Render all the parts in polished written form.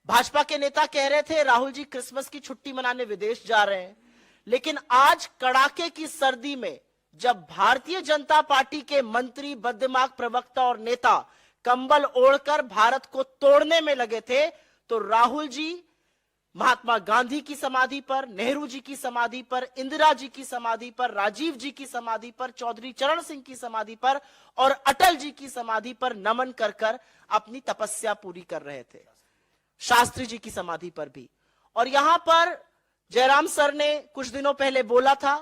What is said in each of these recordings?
भाजपा के नेता कह रहे थे राहुल जी क्रिसमस की छुट्टी मनाने विदेश जा रहे हैं, लेकिन आज कड़ाके की सर्दी में जब भारतीय जनता पार्टी के मंत्री, बददिमाग प्रवक्ता और नेता कंबल ओढ़कर भारत को तोड़ने में लगे थे, तो राहुल जी महात्मा गांधी की समाधि पर, नेहरू जी की समाधि पर, इंदिरा जी की समाधि पर, राजीव जी की समाधि पर, चौधरी चरण सिंह की समाधि पर और अटल जी की समाधि पर नमन कर कर अपनी तपस्या पूरी कर रहे थे। शास्त्री जी की समाधि पर भी। और यहां पर जयराम सर ने कुछ दिनों पहले बोला था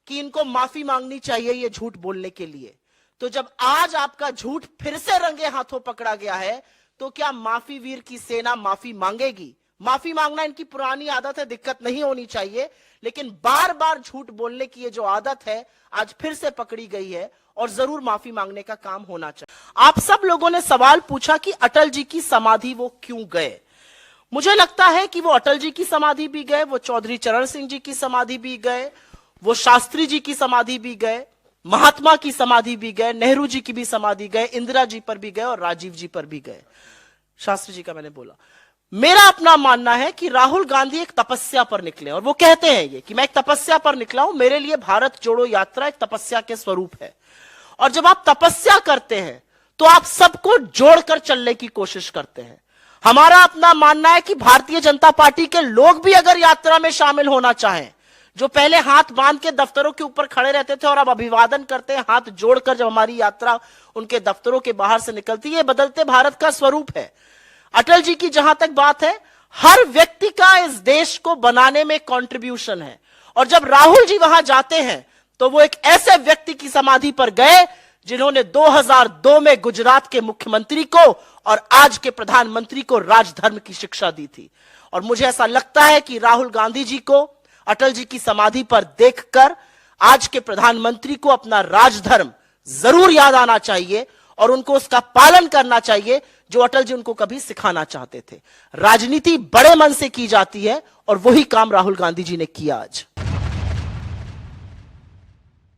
कि इनको माफी मांगनी चाहिए ये झूठ बोलने के लिए। तो जब आज आपका झूठ फिर से रंगे हाथों पकड़ा गया है, तो क्या माफी वीर की सेना माफी मांगेगी? माफी मांगना इनकी पुरानी आदत है, दिक्कत नहीं होनी चाहिए, लेकिन बार बार झूठ बोलने की ये जो आदत है आज फिर से पकड़ी गई है और जरूर माफी मांगने का काम होना चाहिए। आप सब लोगों ने सवाल पूछा कि अटल जी की समाधि वो क्यों गए। मुझे लगता है कि वो अटल जी की समाधि भी गए, वो चौधरी चरण सिंह जी की समाधि भी गए, वो शास्त्री जी की समाधि भी गए, महात्मा की समाधि भी गए, नेहरू जी की भी समाधि गए, इंदिरा जी पर भी गए और राजीव जी पर भी गए। शास्त्री जी का मैंने बोला। मेरा अपना मानना है कि राहुल गांधी एक तपस्या पर निकले और वो कहते हैं ये कि मैं एक तपस्या पर निकला हूं, मेरे लिए भारत जोड़ो यात्रा एक तपस्या के स्वरूप है। और जब आप तपस्या करते हैं तो आप सबको जोड़कर चलने की कोशिश करते हैं। हमारा अपना मानना है कि भारतीय जनता पार्टी के लोग भी अगर यात्रा में शामिल होना चाहें, जो पहले हाथ बांध के दफ्तरों के ऊपर खड़े रहते थे और अब अभिवादन करते हैं हाथ जोड़कर जब हमारी यात्रा उनके दफ्तरों के बाहर से निकलती है, ये बदलते भारत का स्वरूप है। अटल जी की जहां तक बात है, हर व्यक्ति का इस देश को बनाने में कंट्रीब्यूशन है। और जब राहुल जी वहां जाते हैं तो वो एक ऐसे व्यक्ति की समाधि पर गए जिन्होंने 2002 में गुजरात के मुख्यमंत्री को और आज के प्रधानमंत्री को राजधर्म की शिक्षा दी थी। और मुझे ऐसा लगता है कि राहुल गांधी जी को अटल जी की समाधि पर देखकर आज के प्रधानमंत्री को अपना राजधर्म जरूर याद आना चाहिए और उनको उसका पालन करना चाहिए जो अटल जी उनको कभी सिखाना चाहते थे। राजनीति बड़े मन से की जाती है और वही काम राहुल गांधी जी ने किया आज।